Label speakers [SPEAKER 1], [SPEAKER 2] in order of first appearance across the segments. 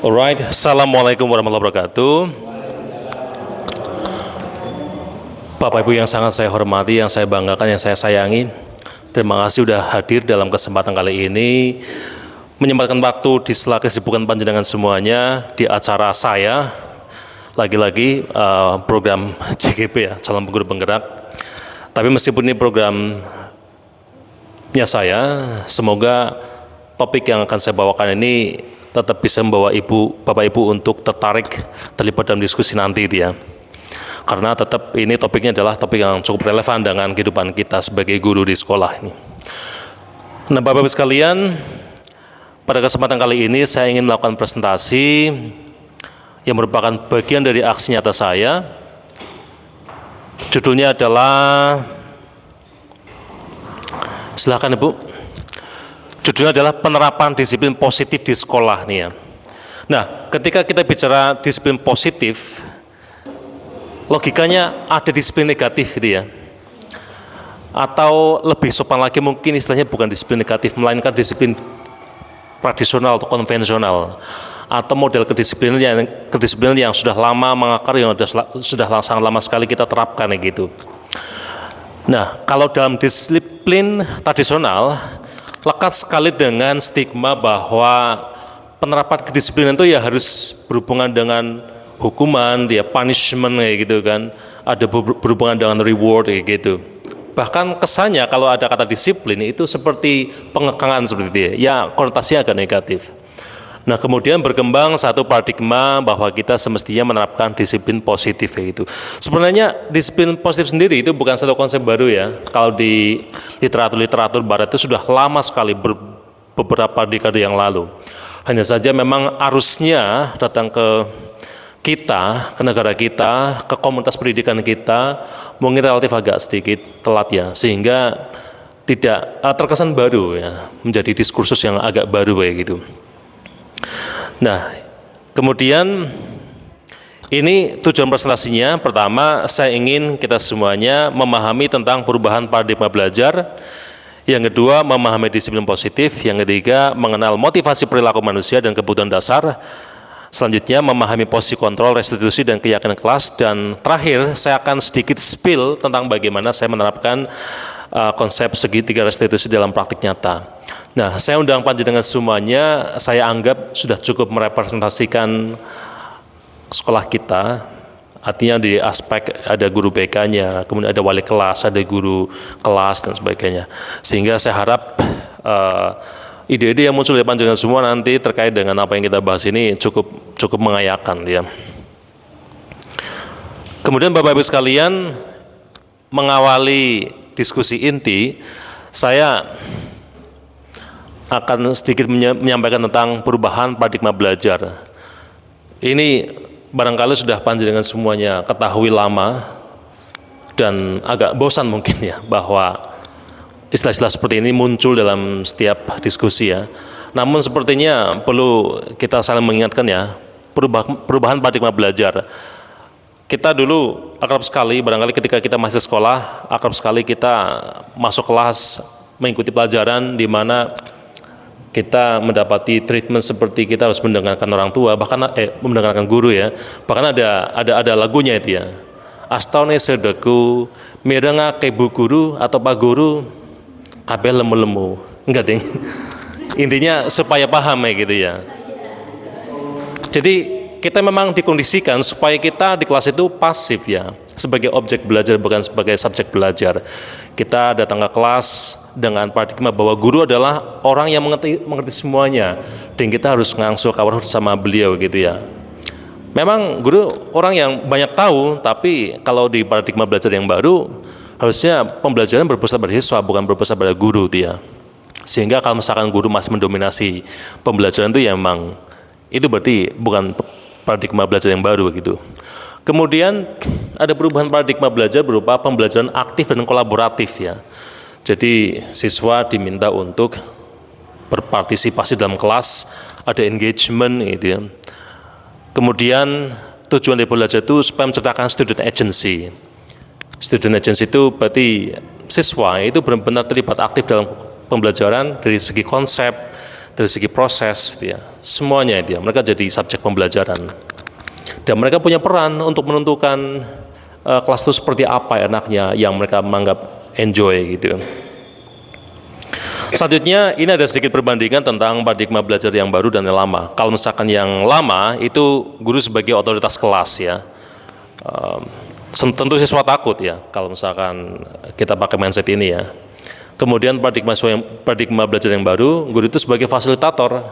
[SPEAKER 1] Alright, Assalamualaikum warahmatullahi wabarakatuh. Bapak Ibu yang sangat saya hormati, yang saya banggakan, yang saya sayangi, terima kasih sudah hadir dalam kesempatan kali ini, menyempatkan waktu di sela kesibukan panjenengan semuanya di acara saya, lagi-lagi program JGP ya, calon guru penggerak. Tapi meskipun ini programnya saya, semoga topik yang akan saya bawakan ini tetap bisa membawa Bapak Ibu untuk terlibat dalam diskusi nanti itu ya. Karena tetap ini topiknya adalah topik yang cukup relevan dengan kehidupan kita sebagai guru di sekolah ini. Nah, Bapak Ibu sekalian, pada kesempatan kali ini saya ingin melakukan presentasi yang merupakan bagian dari aksi nyata saya. Judulnya adalah, silakan Ibu. Judulnya adalah penerapan disiplin positif di sekolah nih ya. Nah, ketika kita bicara disiplin positif, logikanya ada disiplin negatif gitu ya. Atau lebih sopan lagi mungkin istilahnya bukan disiplin negatif, melainkan disiplin tradisional atau konvensional. Atau model kedisiplinan yang sudah lama mengakar, yang sudah sangat lama sekali kita terapkan gitu. Nah, kalau dalam disiplin tradisional, lekat sekali dengan stigma bahwa penerapan kedisiplinan itu ya harus berhubungan dengan hukuman, ya punishment kayak gitu kan, ada berhubungan dengan reward kayak gitu. Bahkan kesannya kalau ada kata disiplin itu seperti pengekangan seperti itu ya, konotasinya agak negatif. Nah, kemudian berkembang satu paradigma bahwa kita semestinya menerapkan disiplin positif kayak gitu. Sebenarnya disiplin positif sendiri itu bukan satu konsep baru ya. Kalau di literatur barat itu sudah lama sekali, beberapa dekade yang lalu. Hanya saja memang arusnya datang ke kita, ke negara kita, ke komunitas pendidikan kita, mungkin relatif agak sedikit telat ya, sehingga tidak terkesan baru ya, menjadi diskursus yang agak baru kayak gitu. Nah, kemudian ini tujuan presentasinya. Pertama, saya ingin kita semuanya memahami tentang perubahan paradigma belajar. Yang kedua, memahami disiplin positif. Yang ketiga, mengenal motivasi perilaku manusia dan kebutuhan dasar. Selanjutnya, memahami posisi kontrol, restitusi, dan keyakinan kelas. Dan terakhir, saya akan sedikit spill tentang bagaimana saya menerapkan konsep segitiga restitusi dalam praktik nyata. Nah, saya undang panjenengan semuanya, saya anggap sudah cukup merepresentasikan sekolah kita, artinya di aspek ada guru BK-nya, kemudian ada wali kelas, ada guru kelas, dan sebagainya. Sehingga saya harap ide-ide yang muncul dari panjenengan semua nanti terkait dengan apa yang kita bahas ini cukup mengayakan ya. Kemudian Bapak Ibu sekalian, mengawali diskusi inti, saya akan sedikit menyampaikan tentang perubahan paradigma belajar. Ini barangkali sudah panjenengan semuanya ketahui lama dan agak bosan mungkin ya bahwa istilah-istilah seperti ini muncul dalam setiap diskusi ya. Namun sepertinya perlu kita saling mengingatkan ya, perubahan paradigma belajar. Kita dulu akrab sekali, barangkali ketika kita masih sekolah, akrab sekali kita masuk kelas, mengikuti pelajaran di mana kita mendapati treatment seperti kita harus mendengarkan orang tua, bahkan mendengarkan guru ya. Bahkan ada lagunya itu ya. Astone sedeku, mirenga ke bu guru atau pak guru, kabeh lemu-lemu. Enggak ding. Intinya supaya paham ya gitu ya. Jadi kita memang dikondisikan supaya kita di kelas itu pasif ya, sebagai objek belajar bukan sebagai subjek belajar. Kita datang ke kelas dengan paradigma bahwa guru adalah orang yang mengerti semuanya, dan kita harus ngangsul kawar sama beliau gitu ya. Memang guru orang yang banyak tahu, tapi kalau di paradigma belajar yang baru, harusnya pembelajaran berpusat pada siswa bukan berpusat pada guru dia. Sehingga kalau misalkan guru masih mendominasi pembelajaran itu ya memang itu berarti bukan paradigma belajar yang baru gitu. Kemudian ada perubahan paradigma belajar berupa pembelajaran aktif dan kolaboratif ya. Jadi siswa diminta untuk berpartisipasi dalam kelas, ada engagement gitu ya. Kemudian tujuan dari belajar itu supaya menciptakan student agency. Student agency itu berarti siswa itu benar-benar terlibat aktif dalam pembelajaran dari segi konsep, dari segi proses, gitu ya. Semuanya itu ya, mereka jadi subjek pembelajaran. Dan mereka punya peran untuk menentukan kelas itu seperti apa enaknya yang mereka menganggap enjoy gitu. Selanjutnya ini ada sedikit perbandingan tentang paradigma belajar yang baru dan yang lama. Kalau misalkan yang lama itu guru sebagai otoritas kelas ya. Tentu siswa takut ya kalau misalkan kita pakai mindset ini ya. Kemudian paradigma belajar yang baru, guru itu sebagai fasilitator.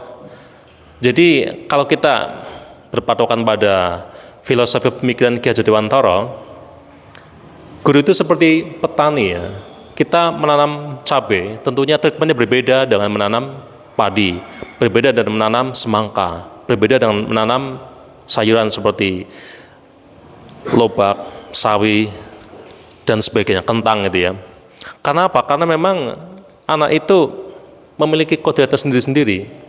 [SPEAKER 1] Jadi kalau kita berpatokan pada filosofi pemikiran Ki Hajar Dewantara, guru itu seperti petani ya. Kita menanam cabai, tentunya treatmentnya berbeda dengan menanam padi, berbeda dengan menanam semangka, berbeda dengan menanam sayuran seperti lobak, sawi, dan sebagainya, kentang gitu ya. Karena apa? Karena memang anak itu memiliki kodratnya sendiri-sendiri.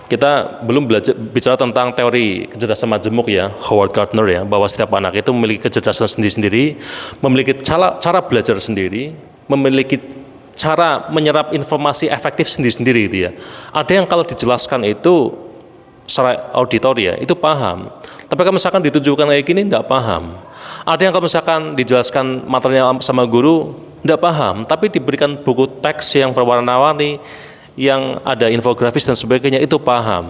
[SPEAKER 1] Kita belum bicara tentang teori kecerdasan majemuk ya, Howard Gardner ya, bahwa setiap anak itu memiliki kecerdasan sendiri-sendiri, memiliki cara belajar sendiri, memiliki cara menyerap informasi efektif sendiri-sendiri gitu ya. Ada yang kalau dijelaskan itu secara auditori ya, itu paham. Tapi kalau misalkan ditujukan kayak gini, enggak paham. Ada yang kalau misalkan dijelaskan materinya sama guru, enggak paham, tapi diberikan buku teks yang berwarna-warni, yang ada infografis dan sebagainya, itu paham.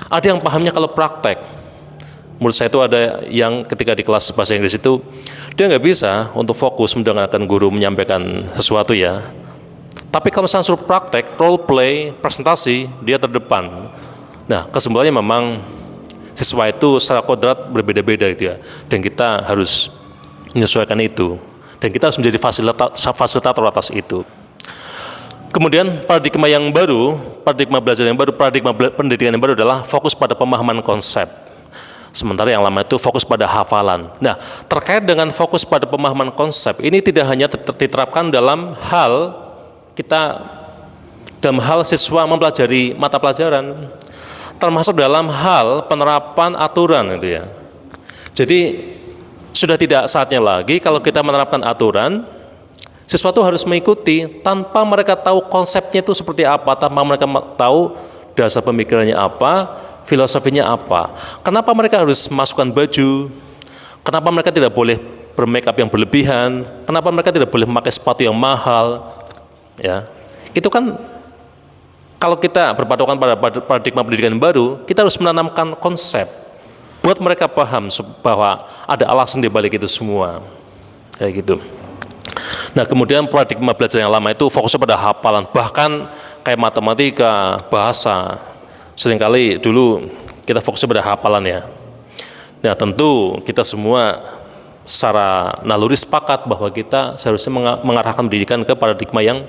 [SPEAKER 1] Ada yang pahamnya kalau praktek. Menurut saya itu ada yang ketika di kelas bahasa Inggris itu, dia nggak bisa untuk fokus mendengarkan guru menyampaikan sesuatu ya. Tapi kalau misalnya suruh praktek, role play, presentasi, dia terdepan. Nah, kesimpulannya memang siswa itu secara kodrat berbeda-beda gitu ya. Dan kita harus menyesuaikan itu. Dan kita harus menjadi fasilitator atas itu. Kemudian paradigma yang baru, paradigma belajar yang baru, paradigma pendidikan yang baru adalah fokus pada pemahaman konsep. Sementara yang lama itu fokus pada hafalan. Nah, terkait dengan fokus pada pemahaman konsep, ini tidak hanya diterapkan dalam hal siswa mempelajari mata pelajaran, termasuk dalam hal penerapan aturan gitu ya. Jadi sudah tidak saatnya lagi kalau kita menerapkan aturan, siswa itu harus mengikuti tanpa mereka tahu konsepnya itu seperti apa, tanpa mereka tahu dasar pemikirannya apa, filosofinya apa. Kenapa mereka harus masukkan baju? Kenapa mereka tidak boleh bermake up yang berlebihan? Kenapa mereka tidak boleh memakai sepatu yang mahal? Ya, itu kan kalau kita berpatokan pada paradigma pendidikan baru, kita harus menanamkan konsep buat mereka paham bahwa ada alasan di balik itu semua, kayak gitu. Nah, kemudian paradigma belajar yang lama itu fokusnya pada hafalan, bahkan kayak matematika, bahasa. Seringkali dulu kita fokusnya pada hafalan ya. Nah, tentu kita semua secara naluri sepakat bahwa kita seharusnya mengarahkan pendidikan ke paradigma yang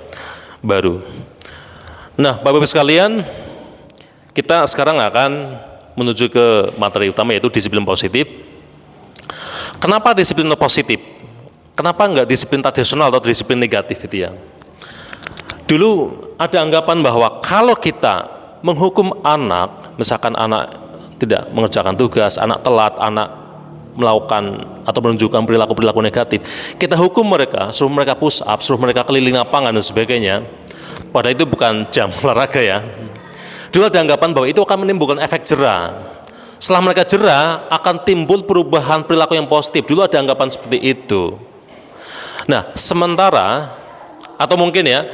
[SPEAKER 1] baru. Nah, Bapak-Ibu sekalian, kita sekarang akan menuju ke materi utama, yaitu disiplin positif. Kenapa disiplin positif? Kenapa enggak disiplin tradisional atau disiplin negatif itu ya? Dulu ada anggapan bahwa kalau kita menghukum anak, misalkan anak tidak mengerjakan tugas, anak telat, anak melakukan atau menunjukkan perilaku-perilaku negatif, kita hukum mereka, suruh mereka push up, suruh mereka keliling lapangan dan sebagainya. Padahal itu bukan jam olahraga ya. Dulu ada anggapan bahwa itu akan menimbulkan efek jera. Setelah mereka jera, akan timbul perubahan perilaku yang positif. Dulu ada anggapan seperti itu. Nah, sementara, atau mungkin ya,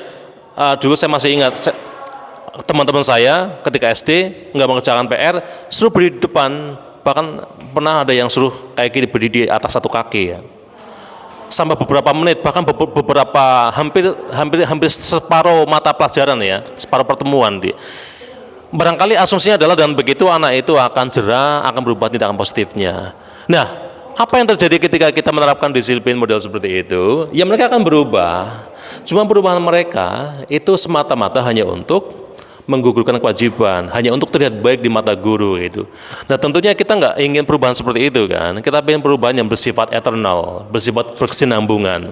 [SPEAKER 1] dulu saya masih ingat, teman-teman saya ketika SD nggak mengerjakan PR, suruh berdiri di depan, bahkan pernah ada yang suruh kayak gini berdiri di atas satu kaki ya. Sampai beberapa menit, bahkan beberapa hampir separuh mata pelajaran ya, separuh pertemuan. Barangkali asumsinya adalah dengan begitu anak itu akan jera, akan berubah tindakan positifnya. Nah, apa yang terjadi ketika kita menerapkan disiplin model seperti itu? Ya mereka akan berubah. Cuma perubahan mereka itu semata-mata hanya untuk menggugurkan kewajiban, hanya untuk terlihat baik di mata guru itu. Nah, tentunya kita nggak ingin perubahan seperti itu kan. Kita ingin perubahan yang bersifat eternal, bersifat berkesinambungan.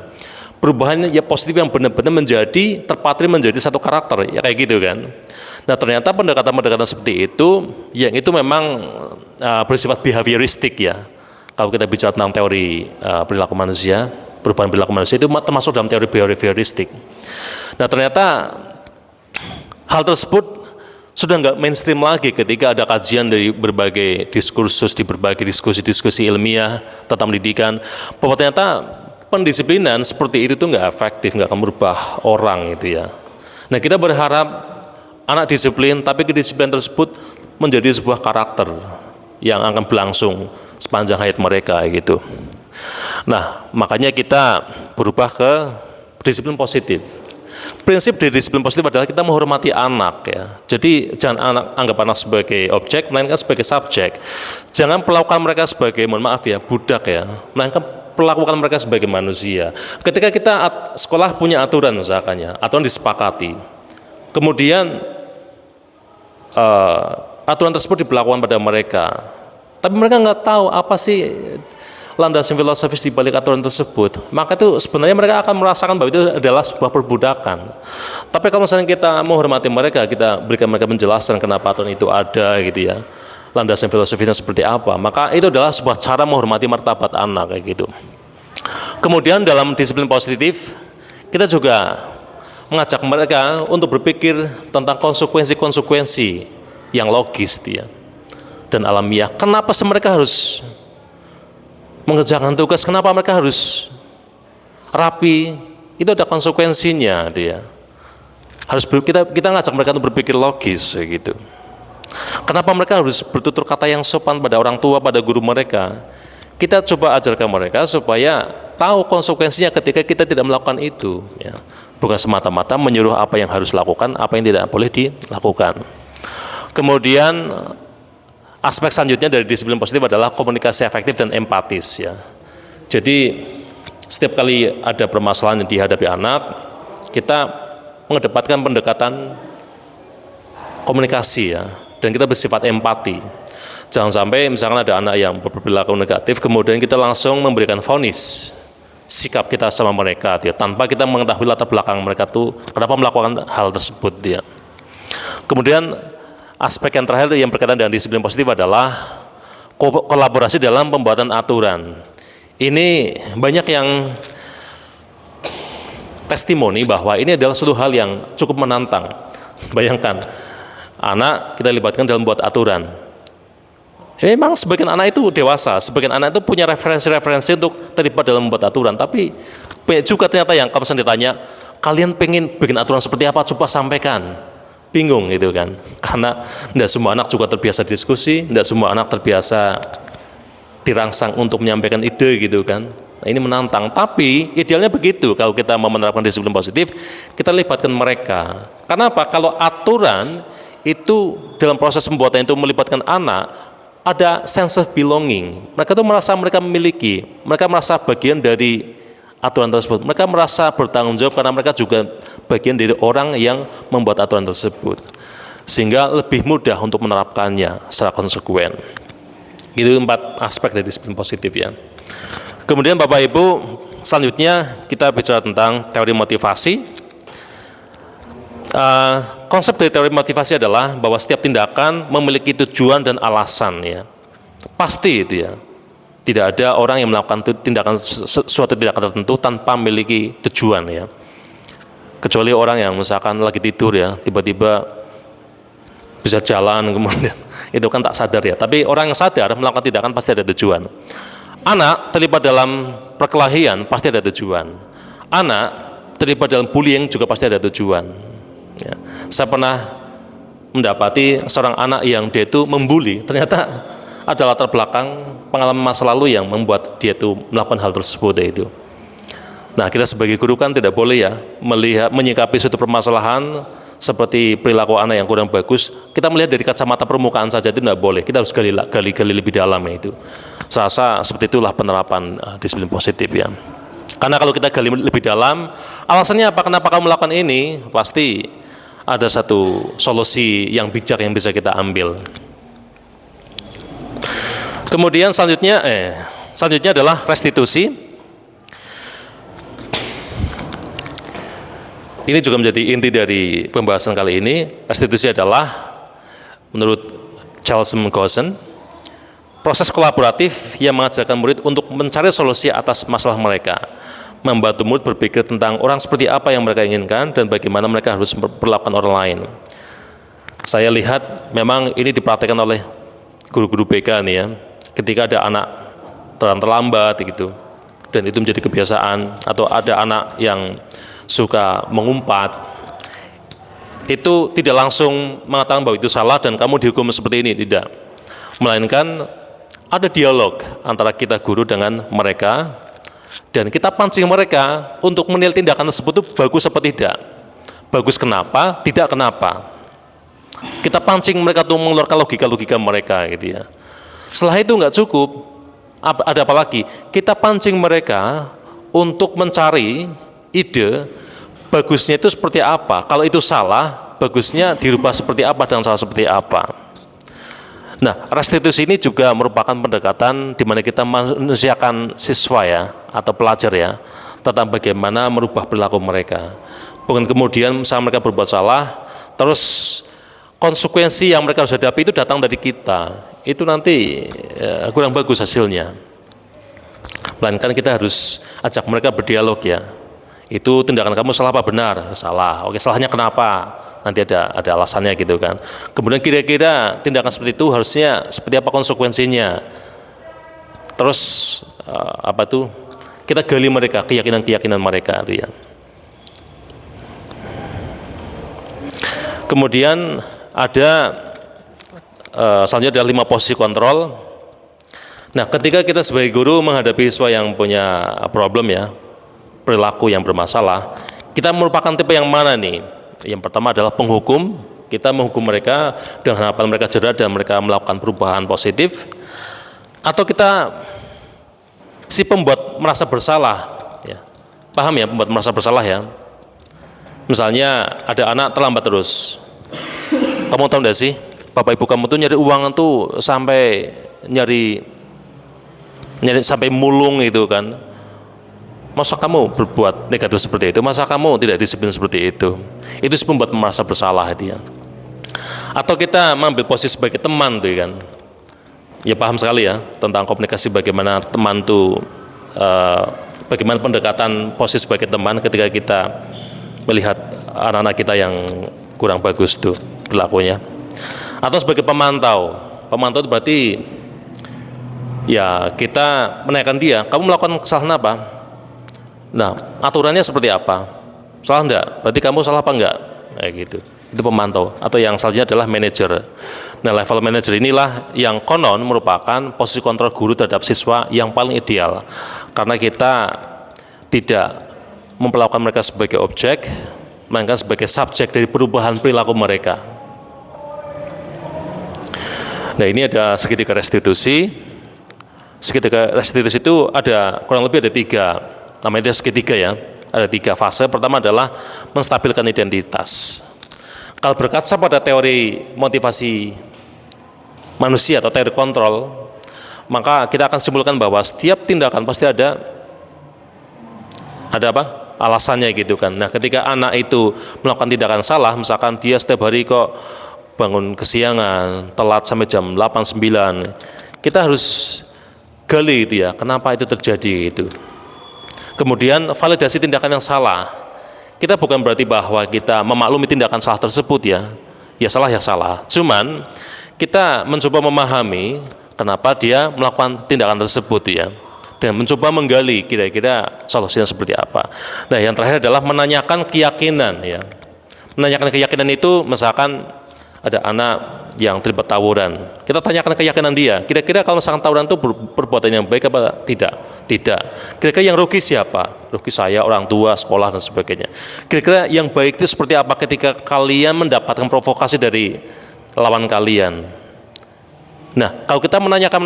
[SPEAKER 1] Perubahan ya positif yang benar-benar terpatri menjadi satu karakter, ya kayak gitu kan. Nah, ternyata pendekatan-pendekatan seperti itu, yang itu memang bersifat behavioristik ya. Kalau kita bicara tentang teori perilaku manusia, perubahan perilaku manusia itu termasuk dalam teori behavioristik. Nah, ternyata hal tersebut Sudah nggak mainstream lagi ketika ada kajian dari berbagai diskursus, di berbagai diskusi-diskusi ilmiah tentang pendidikan, bahwa ternyata pendisiplinan seperti itu tuh nggak efektif, nggak akan merubah orang itu ya. Nah, kita berharap anak disiplin, tapi kedisiplinan tersebut menjadi sebuah karakter yang akan berlangsung sepanjang hayat mereka gitu. Nah, makanya kita berubah ke disiplin positif. Prinsip dari disiplin positif adalah kita menghormati anak ya. Jadi jangan anggap anak sebagai objek, melainkan sebagai subjek. Jangan perlakukan mereka sebagai, mohon maaf ya, budak ya, melainkan perlakukan mereka sebagai manusia. Ketika kita sekolah punya aturan misalkannya, aturan disepakati, kemudian aturan tersebut diberlakukan pada mereka, tapi mereka nggak tahu apa sih landasan filosofis di balik aturan tersebut, maka itu sebenarnya mereka akan merasakan bahwa itu adalah sebuah perbudakan. Tapi kalau misalnya kita menghormati mereka, kita berikan mereka penjelasan kenapa aturan itu ada gitu ya, landasan filosofinya seperti apa, maka itu adalah sebuah cara menghormati martabat anak kayak gitu. Kemudian dalam disiplin positif, kita juga mengajak mereka untuk berpikir tentang konsekuensi-konsekuensi yang logis dia dan alamiah. Kenapa sih mereka harus mengerjakan tugas, kenapa mereka harus rapi, itu ada konsekuensinya dia. Harus kita ngajak mereka untuk berpikir logis gitu. Kenapa mereka harus bertutur kata yang sopan pada orang tua, pada guru mereka? Kita coba ajarkan mereka supaya tahu konsekuensinya ketika kita tidak melakukan itu ya. Bukan semata-mata menyuruh apa yang harus dilakukan, apa yang tidak boleh dilakukan. Kemudian aspek selanjutnya dari disiplin positif adalah komunikasi efektif dan empatis ya. Jadi setiap kali ada permasalahan yang dihadapi anak, kita mengedepankan pendekatan komunikasi ya, dan kita bersifat empati. Jangan sampai misalkan ada anak yang berperilaku negatif, kemudian kita langsung memberikan vonis sikap kita sama mereka ya, tanpa kita mengetahui latar belakang mereka tuh kenapa melakukan hal tersebut ya. Kemudian aspek yang terakhir yang berkaitan dengan disiplin positif adalah kolaborasi dalam pembuatan aturan. Ini banyak yang testimoni bahwa ini adalah suatu hal yang cukup menantang. Bayangkan, anak kita libatkan dalam membuat aturan. Memang sebagian anak itu dewasa, sebagian anak itu punya referensi-referensi untuk terlibat dalam membuat aturan. Tapi banyak juga ternyata yang kalau misalnya ditanya, kalian pengen bikin aturan seperti apa? Coba sampaikan. Bingung gitu kan, karena tidak semua anak juga terbiasa diskusi, tidak semua anak terbiasa dirangsang untuk menyampaikan ide gitu kan. Nah, ini menantang, tapi idealnya begitu. Kalau kita mau menerapkan disiplin positif, kita libatkan mereka. Karena apa? Kalau aturan itu dalam proses pembuatan itu melibatkan anak, ada sense of belonging. Mereka tuh merasa mereka memiliki, mereka merasa bagian dari aturan tersebut. Mereka merasa bertanggung jawab karena mereka juga bagian dari orang yang membuat aturan tersebut, sehingga lebih mudah untuk menerapkannya secara konsekuen. Itu 4 aspek dari disiplin positif ya. Kemudian Bapak Ibu, selanjutnya kita bicara tentang teori motivasi. Konsep dari teori motivasi adalah bahwa setiap tindakan memiliki tujuan dan alasan ya. Pasti itu ya. Tidak ada orang yang melakukan tindakan suatu tindakan tertentu tanpa memiliki tujuan ya. Kecuali orang yang misalkan lagi tidur ya, tiba-tiba bisa jalan kemudian itu kan tak sadar ya. Tapi orang yang sadar melakukan tindakan pasti ada tujuan. Anak terlibat dalam perkelahian pasti ada tujuan. Anak terlibat dalam bullying juga pasti ada tujuan. Ya. Saya pernah mendapati seorang anak yang dia itu membuli, ternyata ada latar belakang pengalaman masa lalu yang membuat dia itu melakukan hal tersebut ya itu. Nah, kita sebagai guru kan tidak boleh ya menyikapi suatu permasalahan seperti perilaku anak yang kurang bagus, kita melihat dari kacamata permukaan saja itu tidak boleh. Kita harus gali lebih dalam ya itu. Saya rasa seperti itulah penerapan disiplin positif ya. Karena kalau kita gali lebih dalam, alasannya apa, kenapa kamu melakukan ini, pasti ada satu solusi yang bijak yang bisa kita ambil. Kemudian selanjutnya adalah restitusi. Ini juga menjadi inti dari pembahasan kali ini. Restitusi adalah menurut Charles Mgosen proses kolaboratif yang mengajarkan murid untuk mencari solusi atas masalah mereka, membantu murid berpikir tentang orang seperti apa yang mereka inginkan dan bagaimana mereka harus memperlakukan orang lain. Saya lihat memang ini dipraktekkan oleh guru-guru BK nih ya, ketika ada anak terlambat gitu, dan itu menjadi kebiasaan, atau ada anak yang suka mengumpat, itu tidak langsung mengatakan bahwa itu salah dan kamu dihukum seperti ini, tidak. Melainkan ada dialog antara kita guru dengan mereka, dan kita pancing mereka untuk menilai tindakan tersebut itu bagus atau tidak. Bagus kenapa, tidak kenapa. Kita pancing mereka untuk mengeluarkan logika-logika mereka gitu ya. Setelah itu nggak cukup, ada apa lagi? Kita pancing mereka untuk mencari ide bagusnya itu seperti apa. Kalau itu salah, bagusnya dirubah seperti apa dan salah seperti apa. Nah, restitusi ini juga merupakan pendekatan di mana kita manusiakan siswa ya, atau pelajar ya, tentang bagaimana merubah perilaku mereka. Bukan kemudian misalnya mereka berbuat salah, terus konsekuensi yang mereka harus hadapi itu datang dari kita, itu nanti kurang bagus hasilnya. Melainkan kita harus ajak mereka berdialog ya. Itu tindakan kamu salah apa benar? Salah. Oke, salahnya kenapa? Nanti ada alasannya gitu kan. Kemudian kira-kira tindakan seperti itu harusnya seperti apa konsekuensinya? Terus apa tuh? Kita gali mereka, keyakinan-keyakinan mereka itu ya. Kemudian ada selanjutnya ada 5 posisi kontrol. Nah, ketika kita sebagai guru menghadapi siswa yang punya problem ya, perilaku yang bermasalah, kita merupakan tipe yang mana nih? Yang pertama adalah penghukum. Kita menghukum mereka dengan harapan mereka jerah dan mereka melakukan perubahan positif. Atau kita si pembuat merasa bersalah ya. Paham ya, pembuat merasa bersalah ya? Misalnya ada anak terlambat terus. Kamu tahu enggak sih, bapak ibu kamu tuh nyari uang tuh sampai nyari sampai mulung itu kan. Masa kamu berbuat negatif seperti itu? Masa kamu tidak disiplin seperti itu? Itu membuat merasa bersalah itu ya. Atau kita mengambil posisi sebagai teman tuh kan. Ya paham sekali ya tentang komunikasi, bagaimana teman tuh bagaimana pendekatan posisi sebagai teman ketika kita melihat anak-anak kita yang kurang bagus tuh perilakunya. Atau sebagai pemantau. Pemantau itu berarti ya kita menanyakan dia, kamu melakukan kesalahan apa? Nah, aturannya seperti apa? Salah enggak? Berarti kamu salah apa enggak? Kayak gitu. Itu pemantau. Atau yang selanjutnya adalah manajer. Nah, level manajer inilah yang konon merupakan posisi kontrol guru terhadap siswa yang paling ideal. Karena kita tidak memperlakukan mereka sebagai objek, melainkan sebagai subjek dari perubahan perilaku mereka. Nah, ini ada segitiga restitusi. Segitiga restitusi itu ada kurang lebih ada 3. Namanya dia segitiga ya. Ada 3 fase. Pertama adalah menstabilkan identitas. Kalau berkaca pada teori motivasi manusia atau teori kontrol, maka kita akan simpulkan bahwa setiap tindakan pasti ada apa? Alasannya gitu kan. Nah, ketika anak itu melakukan tindakan salah, misalkan dia setiap hari kok bangun kesiangan, telat sampai jam 8-9, kita harus gali itu ya, kenapa itu terjadi itu. Kemudian validasi tindakan yang salah. Kita bukan berarti bahwa kita memaklumi tindakan salah tersebut ya. Ya salah ya salah. Cuman kita mencoba memahami kenapa dia melakukan tindakan tersebut ya. Dan mencoba menggali kira-kira solusinya seperti apa. Nah, yang terakhir adalah menanyakan keyakinan ya. Menanyakan keyakinan itu misalkan ada anak yang terlibat tawuran, kita tanyakan keyakinan dia, kira-kira kalau misalkan tawuran itu perbuatan yang baik apa tidak? Tidak. Kira-kira yang rugi siapa? Rugi saya, orang tua, sekolah dan sebagainya. Kira-kira yang baik itu seperti apa ketika kalian mendapatkan provokasi dari lawan kalian? Nah, kalau kita menanyakan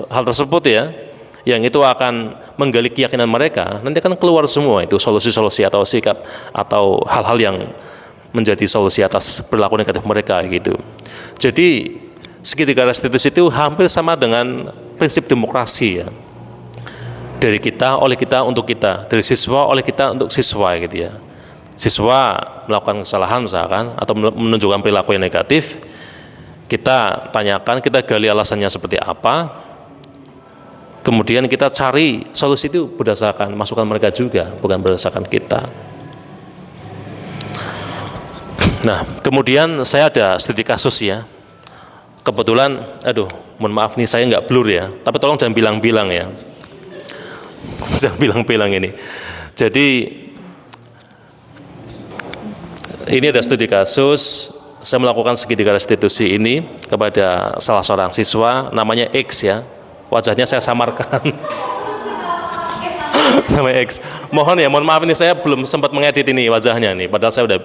[SPEAKER 1] hal tersebut ya, yang itu akan menggali keyakinan mereka, nanti akan keluar semua itu solusi-solusi atau sikap atau hal-hal yang menjadi solusi atas perilaku negatif mereka gitu. Jadi segitiga restitusi itu hampir sama dengan prinsip demokrasi ya. Dari kita, oleh kita, untuk kita. Dari siswa, oleh kita, untuk siswa gitu ya. Siswa melakukan kesalahan misalkan atau menunjukkan perilaku yang negatif, kita tanyakan, kita gali alasannya seperti apa, kemudian kita cari solusi itu berdasarkan masukan mereka juga, bukan berdasarkan kita. Nah, kemudian saya ada studi kasus ya. Kebetulan, mohon maaf nih saya nggak blur ya, tapi tolong jangan bilang-bilang ya. Jangan bilang-bilang ini. Jadi, ini ada studi kasus, saya melakukan segitiga restitusi ini kepada salah seorang siswa, namanya X ya. Wajahnya saya samarkan. Namanya X. Mohon maaf ini saya belum sempat mengedit ini wajahnya nih, padahal saya udah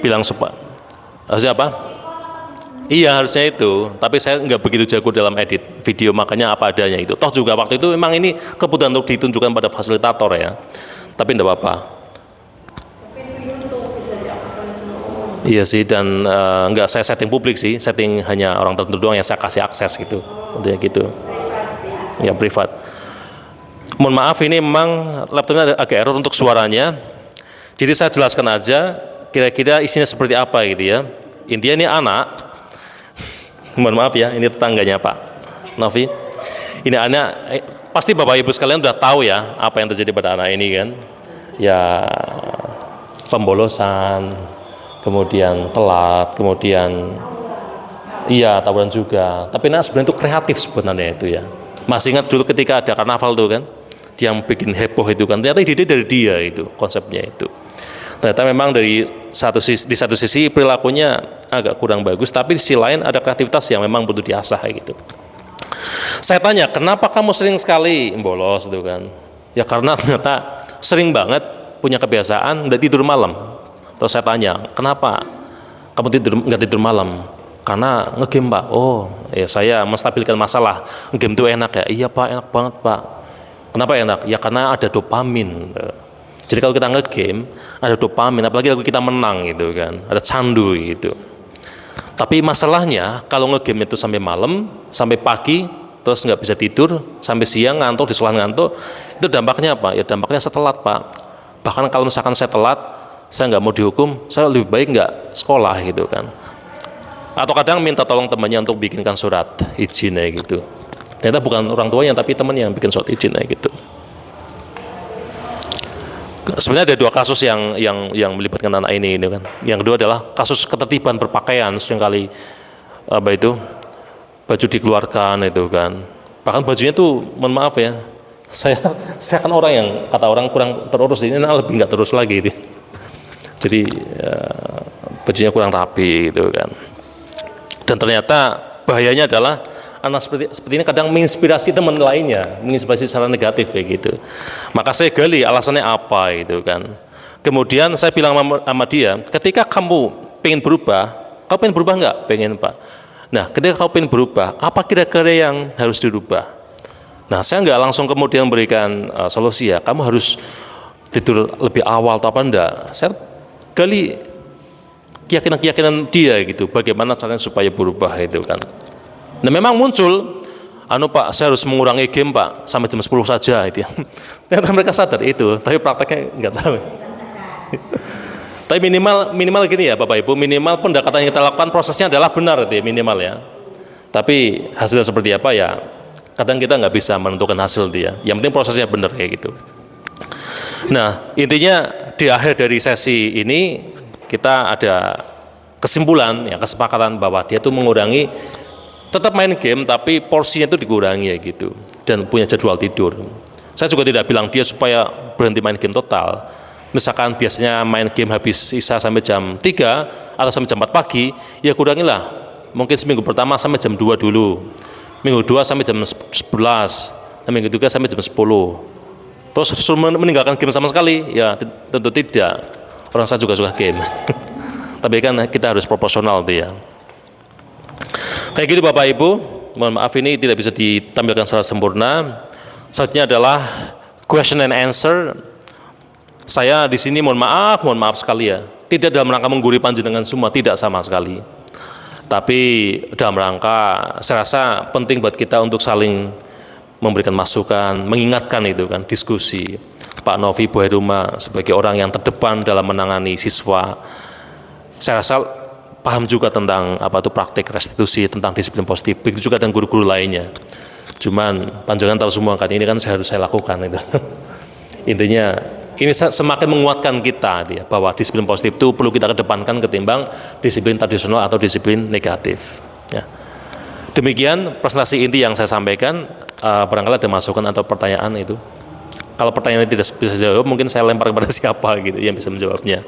[SPEAKER 1] bilang harusnya apa? Iya harusnya itu, tapi saya nggak begitu jago dalam edit video, makanya apa adanya itu. Toh juga waktu itu memang ini kebutuhan untuk ditunjukkan pada fasilitator ya, tapi enggak apa-apa. Iya sih, dan nggak saya setting publik sih, setting hanya orang tertentu doang yang saya kasih akses gitu, tentunya gitu. Ya privat. Mohon maaf ini memang laptopnya agak error untuk suaranya, jadi saya jelaskan aja kira-kira isinya seperti apa gitu ya. Intinya ini anak. Mohon maaf ya, ini tetangganya Pak Novi. Ini anak, pasti Bapak Ibu sekalian udah tahu ya apa yang terjadi pada anak ini kan. Ya pembolosan, kemudian telat, kemudian iya tawuran juga. Tapi anak sebenarnya itu kreatif sebenarnya itu ya. Masih ingat dulu ketika ada karnaval tuh kan, yang bikin heboh itu kan, ternyata ide dari dia itu konsepnya itu. Ternyata memang di satu sisi perilakunya agak kurang bagus, tapi di sisi lain ada kreativitas yang memang butuh diasah gitu. Saya tanya, kenapa kamu sering sekali bolos itu kan? Ya karena ternyata sering banget punya kebiasaan nggak tidur malam. Terus saya tanya, kenapa kamu nggak tidur malam? Karena ngegame Pak. Oh ya, saya menstabilkan masalah. Game itu enak ya? Iya Pak, enak banget Pak. Kenapa enak? Ya karena ada dopamin. Jadi kalau kita ngegame ada dopamin, apalagi kalau kita menang gitu kan, ada candu gitu. Tapi masalahnya kalau ngegame itu sampai malam, sampai pagi, terus nggak bisa tidur, sampai siang ngantuk, di sekolah ngantuk, itu dampaknya apa? Ya dampaknya saya telat Pak. Bahkan kalau misalkan saya telat, saya nggak mau dihukum, saya lebih baik nggak sekolah gitu kan. Atau kadang minta tolong temannya untuk bikinkan surat izinnya gitu. Ternyata bukan orang tuanya tapi temannya yang bikin surat izinnya gitu. Sebenarnya ada dua kasus yang melibatkan anak ini kan. Yang kedua adalah kasus ketertiban berpakaian, seringkali baju dikeluarkan itu kan. Bahkan bajunya tuh, mohon maaf ya, saya kan orang yang kata orang kurang terurus, ini lebih nggak terurus lagi itu. Jadi bajunya kurang rapi gitu kan. Dan ternyata bahayanya adalah anak seperti ini kadang menginspirasi teman lainnya, menginspirasi secara negatif kayak gitu. Maka saya gali alasannya apa gitu kan. Kemudian saya bilang sama dia, ketika kamu pengen berubah, kamu pengen berubah nggak? Pengen Pak. Nah ketika kamu pengen berubah, apa kira-kira yang harus dirubah? Nah saya nggak langsung kemudian memberikan solusi ya, kamu harus tidur lebih awal atau apa enggak. Saya gali keyakinan dia gitu, bagaimana caranya supaya berubah itu kan. Nah memang muncul, Pak saya harus mengurangi game Pak, sampai jam 10 saja itu ya. Ternyata mereka sadar itu, tapi prakteknya nggak tahu. Tapi minimal gini ya Bapak Ibu, minimal pendekatan yang kita lakukan prosesnya adalah benar itu ya, minimal ya. Tapi hasilnya seperti apa ya, kadang kita nggak bisa menentukan hasil dia. Yang penting prosesnya benar kayak gitu. Nah intinya di akhir dari sesi ini kita ada kesimpulan, ya kesepakatan bahwa dia tuh mengurangi, tetap main game tapi porsinya itu dikurangi ya gitu, dan punya jadwal tidur. Saya juga tidak bilang dia supaya berhenti main game total. Misalkan biasanya main game habis sisa sampai jam 3 atau sampai jam 4 pagi, ya kurangilah. Mungkin seminggu pertama sampai jam 2 dulu, minggu 2 sampai jam 11, dan minggu 3 sampai jam 10. Terus meninggalkan game sama sekali? Ya tentu tidak. Orang saya juga suka game. Tapi kan kita harus proporsional tuh ya. Kayak gitu Bapak Ibu, mohon maaf ini tidak bisa ditampilkan secara sempurna. Selanjutnya adalah question and answer. Saya di sini mohon maaf sekali ya, tidak dalam rangka menggurui panjenengan semua, tidak sama sekali. Tapi dalam rangka, saya rasa penting buat kita untuk saling memberikan masukan, mengingatkan itu kan, diskusi. Pak Novi Bu Heruma sebagai orang yang terdepan dalam menangani siswa, saya rasa paham juga tentang apa itu praktik restitusi, tentang disiplin positif. Begitu juga dengan guru-guru lainnya. Cuman panjangan tahu semua kan, ini kan harus saya lakukan itu. Intinya Ini semakin menguatkan kita ya, bahwa disiplin positif itu perlu kita kedepankan ketimbang disiplin tradisional atau disiplin negatif. Ya. Demikian presentasi inti yang saya sampaikan. Barangkali ada masukan atau pertanyaan itu. Kalau pertanyaannya tidak bisa jawab, mungkin saya lempar kepada siapa gitu yang bisa menjawabnya.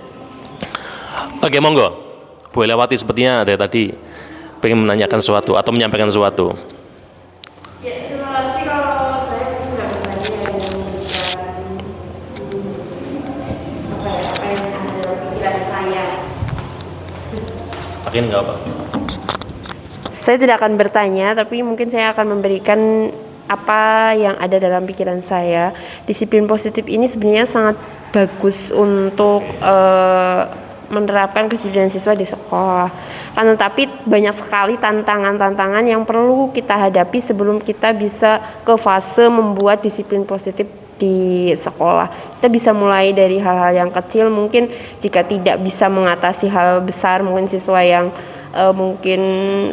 [SPEAKER 1] Oke, monggo. Bu Elewati sepertinya dari tadi pengen menanyakan sesuatu atau menyampaikan sesuatu.
[SPEAKER 2] Ya, terima kasih. Kalau saya tidak bertanya yang apa yang ada dalam pikiran saya.
[SPEAKER 1] Akhirnya nggak apa?
[SPEAKER 2] Saya tidak akan bertanya, tapi mungkin saya akan memberikan apa yang ada dalam pikiran saya. Disiplin positif ini sebenarnya sangat bagus untuk menerapkan kedisiplinan siswa di sekolah. Kan tetapi banyak sekali tantangan-tantangan yang perlu kita hadapi sebelum kita bisa ke fase membuat disiplin positif di sekolah. Kita bisa mulai dari hal-hal yang kecil, mungkin jika tidak bisa mengatasi hal besar, mungkin siswa yang mungkin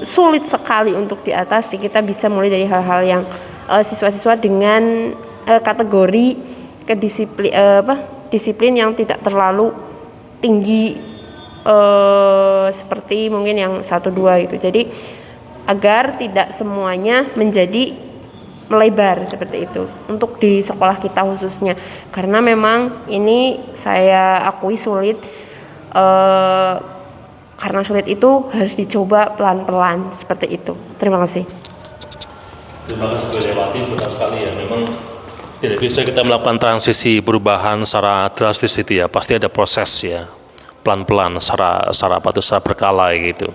[SPEAKER 2] sulit sekali untuk diatasi, kita bisa mulai dari hal-hal yang siswa-siswa dengan kategori disiplin yang tidak terlalu tinggi, seperti mungkin yang 1-2 gitu. Jadi agar tidak semuanya menjadi melebar seperti itu untuk di sekolah kita khususnya, karena memang ini saya akui sulit. Karena sulit itu harus dicoba pelan-pelan seperti itu. Terima kasih.
[SPEAKER 1] Terima kasih Bu Elewati, benar sekali ya. Memang tidak bisa kita melakukan transisi perubahan secara drastis itu ya. Pasti ada proses ya, pelan-pelan, secara berkala gitu.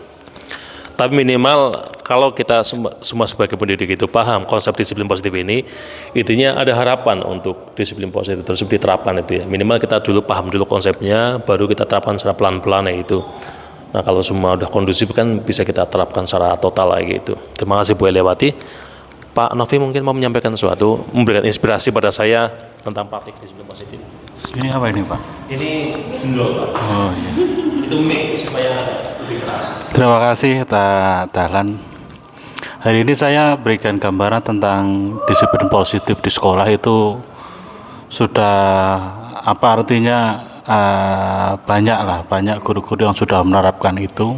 [SPEAKER 1] Tapi minimal kalau kita semua sebagai pendidik itu paham konsep disiplin positif ini, intinya ada harapan untuk disiplin positif tersebut diterapkan itu ya. Minimal kita dulu paham dulu konsepnya, baru kita terapkan secara pelan-pelan ya itu. Nah kalau semua udah kondusif kan bisa kita terapkan secara total lagi gitu. Terima kasih Bu Elewati. Pak Novi mungkin mau menyampaikan sesuatu, memberikan inspirasi pada saya tentang praktik disiplin positif.
[SPEAKER 3] Ini apa ini Pak?
[SPEAKER 1] Ini jendol Pak.
[SPEAKER 3] Oh iya.
[SPEAKER 1] Itu mic supaya lebih keras.
[SPEAKER 3] Terima kasih Dahlan. Hari ini saya berikan gambaran tentang disiplin positif di sekolah itu sudah apa artinya. Banyak guru-guru yang sudah menerapkan itu,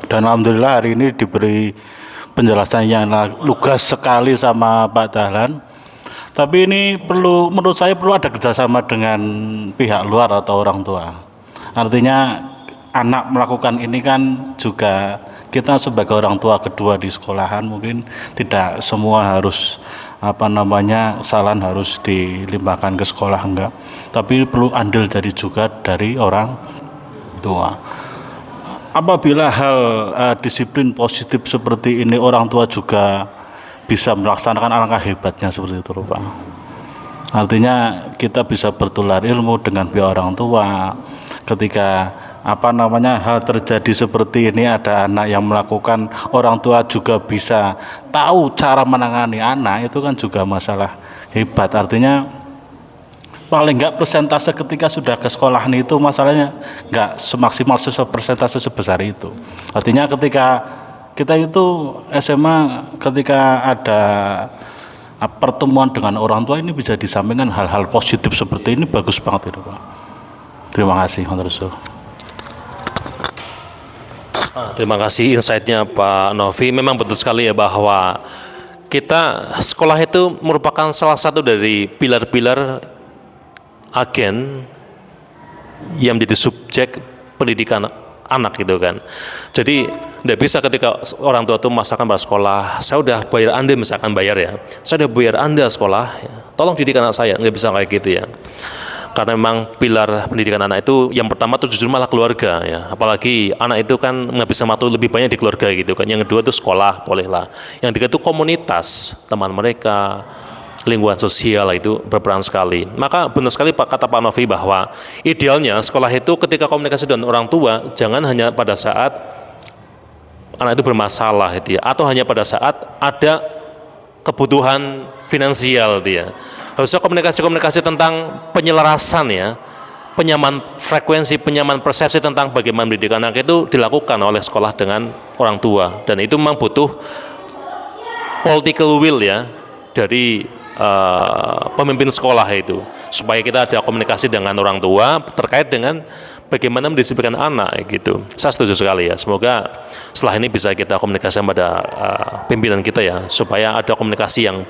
[SPEAKER 3] dan alhamdulillah hari ini diberi penjelasan yang lugas sekali sama Pak Dahlan. Tapi ini menurut saya perlu ada kerjasama dengan pihak luar atau orang tua. Artinya anak melakukan ini kan juga kita sebagai orang tua kedua di sekolahan mungkin tidak semua harus kesalahan harus dilimpahkan ke sekolah, enggak, tapi perlu andil jadi juga dari orang tua. Apabila hal disiplin positif seperti ini orang tua juga bisa melaksanakan, alangkah hebatnya seperti itu Pak. Artinya kita bisa bertular ilmu dengan pihak orang tua. Ketika hal terjadi seperti ini, ada anak yang melakukan, orang tua juga bisa tahu cara menangani anak, itu kan juga masalah hebat. Artinya paling enggak persentase ketika sudah ke sekolah itu masalahnya enggak semaksimal persentase sebesar itu. Artinya ketika kita itu SMA, ketika ada pertemuan dengan orang tua, ini bisa disampaikan hal-hal positif seperti ini, bagus banget itu Pak. Terima kasih.
[SPEAKER 1] Terima kasih insight-nya Pak Novi. Memang betul sekali ya bahwa kita sekolah itu merupakan salah satu dari pilar-pilar agen yang menjadi subjek pendidikan anak gitu kan. Jadi tidak bisa ketika orang tua itu memasakkan pada sekolah, saya udah bayar Anda, misalkan bayar ya, saya udah bayar Anda sekolah, ya, tolong didik anak saya, nggak bisa kayak gitu ya. Karena memang pilar pendidikan anak itu yang pertama itu justru malah keluarga ya, apalagi anak itu kan menghabiskan waktu lebih banyak di keluarga gitu kan. Yang kedua itu sekolah, bolehlah. Yang ketiga itu komunitas, teman mereka, lingkungan sosial itu berperan sekali. Maka benar sekali kata Pak Novi bahwa idealnya sekolah itu ketika komunikasi dengan orang tua jangan hanya pada saat anak itu bermasalah gitu ya, atau hanya pada saat ada kebutuhan finansial dia. Harusnya komunikasi tentang penyelarasan ya, penyamaan frekuensi, penyamaan persepsi tentang bagaimana mendidik anak itu dilakukan oleh sekolah dengan orang tua, dan itu memang butuh political will ya dari pemimpin sekolah itu, supaya kita ada komunikasi dengan orang tua terkait dengan bagaimana mendisiplinkan anak gitu. Saya setuju sekali ya. Semoga setelah ini bisa kita komunikasi pada pimpinan kita ya, supaya ada komunikasi yang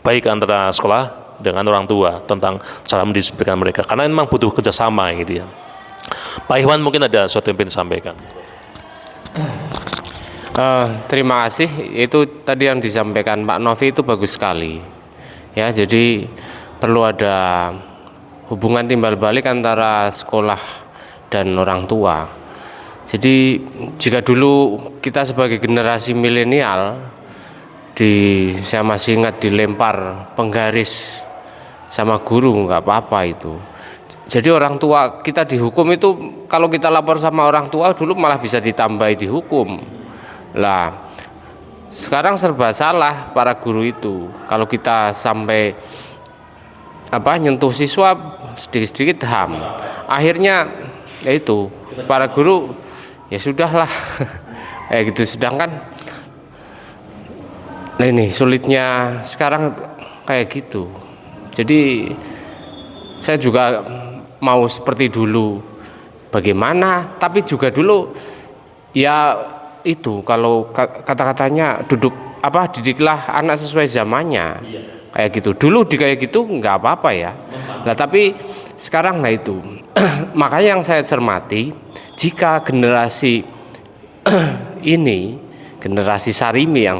[SPEAKER 1] baik antara sekolah dengan orang tua tentang cara mendisiplinkan mereka. Karena memang butuh kerjasama gitu ya. Pak Iwan mungkin ada sesuatu yang ingin disampaikan.
[SPEAKER 4] Terima kasih. Itu tadi yang disampaikan Pak Novi itu bagus sekali. Ya, jadi perlu ada hubungan timbal balik antara sekolah dan orang tua. Jadi jika dulu kita sebagai generasi milenial saya masih ingat dilempar penggaris sama guru, nggak apa-apa itu. Jadi orang tua kita dihukum itu, kalau kita lapor sama orang tua dulu malah bisa ditambahi dihukum. Lah sekarang serba salah para guru itu. Kalau kita sampai nyentuh siswa sedikit-sedikit HAM, akhirnya ya itu para guru ya sudahlah gitu. Sedangkan nah ini sulitnya sekarang kayak gitu. Jadi saya juga mau seperti dulu bagaimana, tapi juga dulu ya itu kalau kata-katanya didiklah anak sesuai zamannya, kayak gitu. Dulu kayak gitu nggak apa-apa ya. Nah tapi sekarang itu makanya yang saya cermati, jika generasi ini generasi Sarimi yang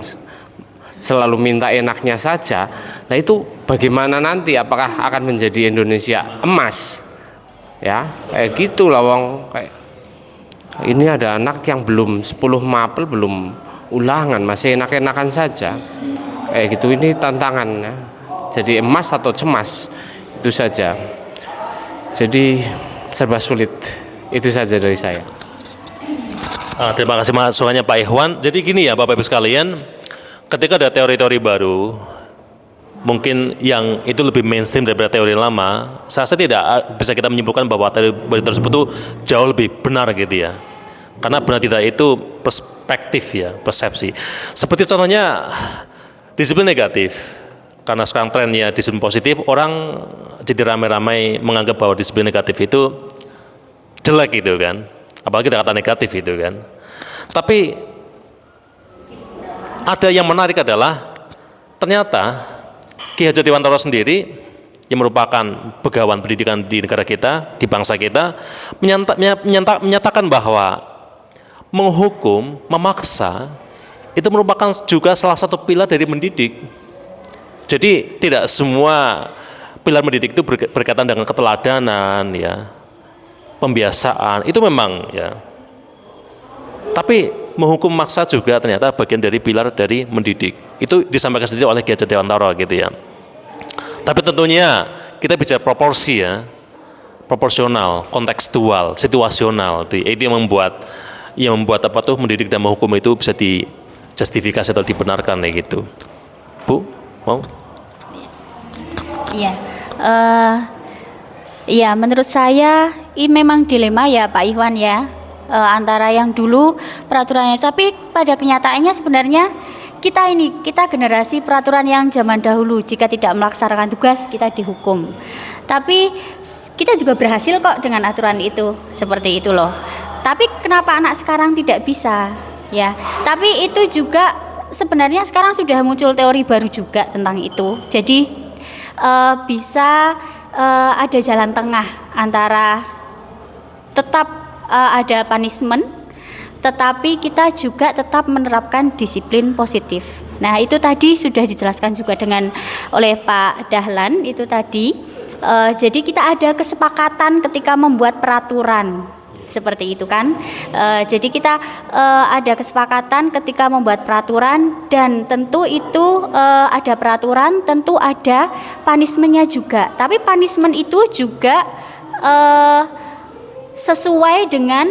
[SPEAKER 4] selalu minta enaknya saja, nah itu bagaimana nanti, apakah akan menjadi Indonesia emas ya, kayak gitu lah. Wong kayak ini ada anak yang belum 10 mapel, belum ulangan, masih enak-enakan saja. Kayak gitu, ini tantangannya. Jadi emas atau cemas, itu saja. Jadi serba sulit. Itu saja dari saya.
[SPEAKER 1] Terima kasih masukannya Pak Ikhwan. Jadi gini ya Bapak Ibu sekalian, ketika ada teori-teori baru, mungkin yang itu lebih mainstream daripada teori lama, saya rasa tidak bisa kita menyimpulkan bahwa teori tersebut itu jauh lebih benar gitu ya. Karena benar tidak itu perspektif ya, persepsi. Seperti contohnya disiplin negatif. Karena sekarang trennya disiplin positif, orang jadi ramai-ramai menganggap bahwa disiplin negatif itu jelek gitu kan. Apalagi ada kata negatif itu kan. Tapi ada yang menarik adalah ternyata Ki Hajar Dewantara sendiri yang merupakan begawan pendidikan di negara kita, di bangsa kita, menyatakan bahwa menghukum, memaksa itu merupakan juga salah satu pilar dari mendidik. Jadi tidak semua pilar mendidik itu berkaitan dengan keteladanan ya, pembiasaan, itu memang ya. Tapi menghukum maksa juga ternyata bagian dari pilar dari mendidik. Itu disampaikan sendiri oleh Ki Hajar Dewantara gitu ya. Tapi tentunya kita bicara proporsi ya, proporsional, kontekstual, situasional. Itu yang membuat apa tuh mendidik dan menghukum itu bisa dijustifikasi atau dibenarkan ya gitu. Bu, mau?
[SPEAKER 5] Iya. Iya, menurut saya ini memang dilema ya Pak Ikhwan ya, antara yang dulu peraturannya, tapi pada kenyataannya sebenarnya kita generasi peraturan yang zaman dahulu, jika tidak melaksanakan tugas kita dihukum. Tapi kita juga berhasil kok dengan aturan itu, seperti itu loh. Tapi kenapa anak sekarang tidak bisa ya? Tapi itu juga sebenarnya sekarang sudah muncul teori baru juga tentang itu. Jadi bisa ada jalan tengah antara tetap ada punishment, tetapi kita juga tetap menerapkan disiplin positif. Nah itu tadi sudah dijelaskan juga oleh Pak Dahlan itu tadi. Jadi kita ada kesepakatan ketika membuat peraturan seperti itu kan. Jadi kita ada kesepakatan ketika membuat peraturan, dan tentu itu ada peraturan, tentu ada punishment-nya juga. Tapi punishment itu juga sesuai dengan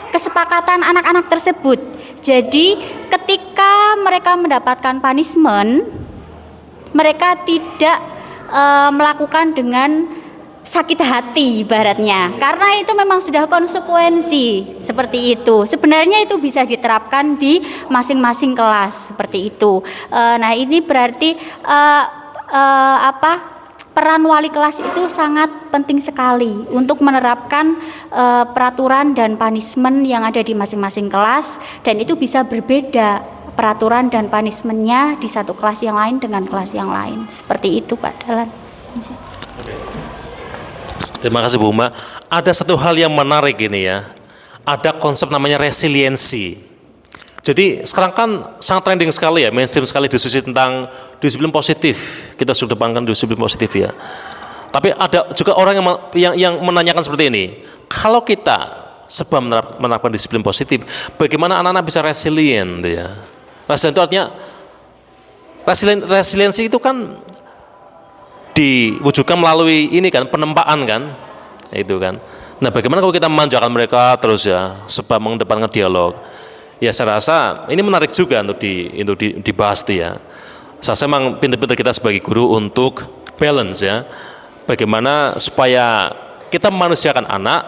[SPEAKER 5] kesepakatan anak-anak tersebut. Jadi ketika mereka mendapatkan punishment, mereka tidak melakukan dengan sakit hati ibaratnya, karena itu memang sudah konsekuensi seperti itu. Sebenarnya itu bisa diterapkan di masing-masing kelas seperti itu. Nah ini berarti peran wali kelas itu sangat penting sekali untuk menerapkan peraturan dan punishment yang ada di masing-masing kelas, dan itu bisa berbeda peraturan dan punishmentnya di satu kelas yang lain dengan kelas yang lain. Seperti itu Pak Dahlan.
[SPEAKER 1] Terima kasih Bu Uma. Ada satu hal yang menarik ini ya. Ada konsep namanya resiliensi. Jadi sekarang kan sangat trending sekali ya, mainstream sekali diskusi tentang disiplin positif. Kita sudah depankan disiplin positif ya. Tapi ada juga orang yang menanyakan seperti ini. Kalau kita sebab menerapkan disiplin positif, bagaimana anak-anak bisa resilient ya? Resilient itu artinya resiliensi itu kan diwujudkan melalui ini kan, penempaan kan, itu kan. Nah bagaimana kalau kita memanjakan mereka terus ya, sebab mengedepankan dialog. Ya saya rasa ini menarik juga untuk dibahas ya. Saya memang pintar-pintar kita sebagai guru untuk balance ya. Bagaimana supaya kita memanusiakan anak,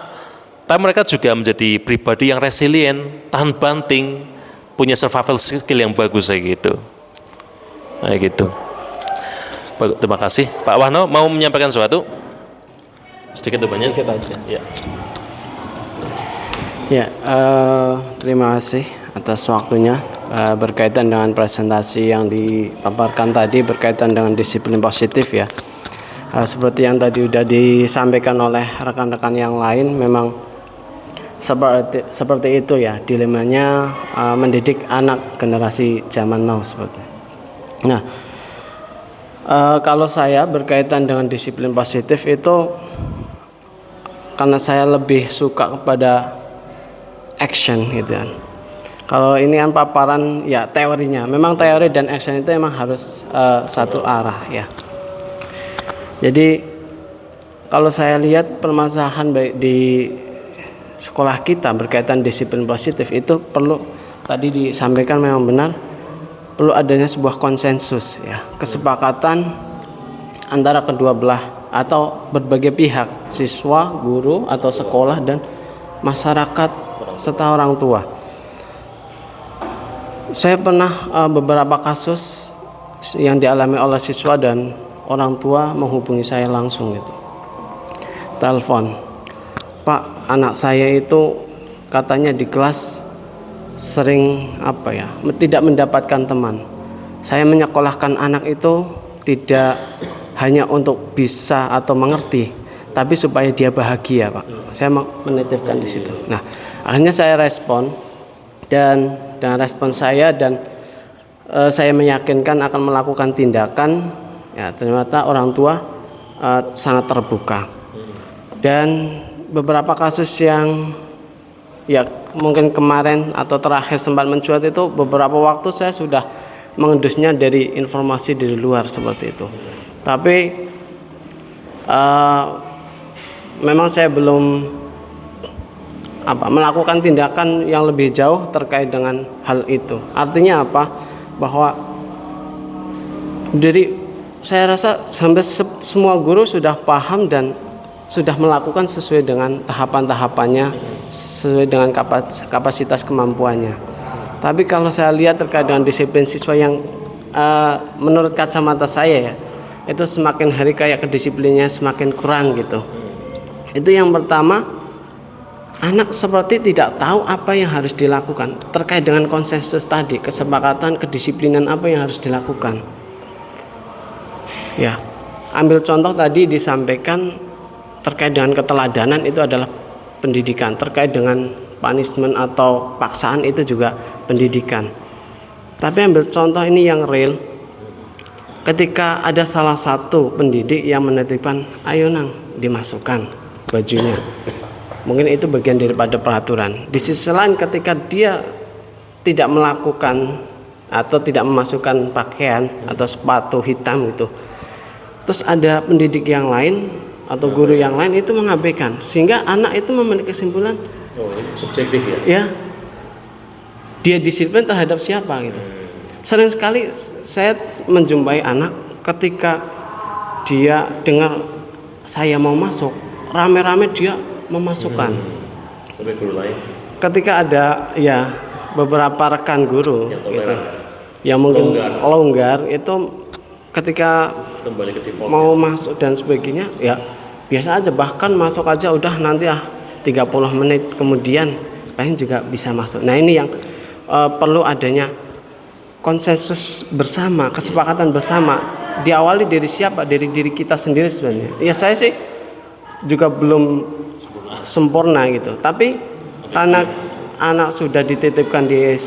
[SPEAKER 1] tapi mereka juga menjadi pribadi yang resilient, tahan banting, punya survival skill yang bagus kayak gitu. Kayak gitu. Terima kasih. Pak Wahno mau menyampaikan sesuatu? Sedikit atau banyak?
[SPEAKER 6] Sedikit aja.
[SPEAKER 1] Ya.
[SPEAKER 6] Ya, terima kasih atas waktunya berkaitan dengan presentasi yang dipaparkan tadi berkaitan dengan disiplin positif ya. Seperti yang tadi sudah disampaikan oleh rekan-rekan yang lain, memang seperti itu ya dilemanya mendidik anak generasi zaman now seperti. Nah, kalau saya berkaitan dengan disiplin positif itu karena saya lebih suka kepada action gitu kan. Kalau ini kan paparan ya teorinya, memang teori dan action itu memang harus satu arah ya. Jadi kalau saya lihat permasalahan baik di sekolah kita berkaitan disiplin positif itu perlu tadi disampaikan memang benar, perlu adanya sebuah konsensus ya, kesepakatan antara kedua belah atau berbagai pihak, siswa, guru atau sekolah dan masyarakat serta orang tua. Saya pernah beberapa kasus yang dialami oleh siswa dan orang tua menghubungi saya langsung gitu. Telepon, Pak, anak saya itu katanya di kelas sering tidak mendapatkan teman. Saya menyekolahkan anak itu tidak hanya untuk bisa atau mengerti, tapi supaya dia bahagia, Pak. Saya menitipkan di situ. Nah, akhirnya saya respon dan dengan respon saya dan saya meyakinkan akan melakukan tindakan. Ya, ternyata orang tua sangat terbuka. Dan beberapa kasus yang ya mungkin kemarin atau terakhir sempat mencuat itu beberapa waktu saya sudah mengendusnya dari informasi dari luar seperti itu. Tapi memang saya belum melakukan tindakan yang lebih jauh terkait dengan hal itu. Artinya apa? Bahwa saya rasa sampai semua guru sudah paham dan sudah melakukan sesuai dengan tahapan-tahapannya, sesuai dengan kapasitas kemampuannya. Tapi kalau saya lihat terkait dengan disiplin siswa yang menurut kacamata saya ya, itu semakin hari kayak kedisiplinnya semakin kurang gitu. Itu yang pertama, anak seperti tidak tahu apa yang harus dilakukan terkait dengan konsensus tadi, kesepakatan, kedisiplinan apa yang harus dilakukan. Ya, ambil contoh tadi disampaikan terkait dengan keteladanan itu adalah pendidikan, terkait dengan punishment atau paksaan itu juga pendidikan. Tapi ambil contoh ini yang real, ketika ada salah satu pendidik yang menitipkan, ayo nang dimasukkan bajunya, mungkin itu bagian daripada peraturan. Di sisi lain ketika dia tidak melakukan atau tidak memasukkan pakaian atau sepatu hitam itu, terus ada pendidik yang lain atau guru yang lain itu mengabaikan, sehingga anak itu memiliki kesimpulan,
[SPEAKER 1] Subjektif ya?
[SPEAKER 6] Ya, dia disiplin terhadap siapa gitu. Sering sekali saya menjumpai anak ketika dia dengar saya mau masuk, rame-rame dia memasukkan.
[SPEAKER 1] Tapi guru lain
[SPEAKER 6] Ketika ada ya beberapa rekan guru gitu, yang mungkin longgar itu ketika
[SPEAKER 1] kembali ke default.
[SPEAKER 6] mau masuk dan sebagainya ya biasa aja, bahkan masuk aja udah nanti 30 menit kemudian kalian juga bisa masuk. Nah ini yang perlu adanya konsensus bersama, kesepakatan bersama, diawali dari siapa? Dari diri kita sendiri sebenarnya. Ya saya sih juga belum sempurna gitu, tapi karena anak sudah dititipkan di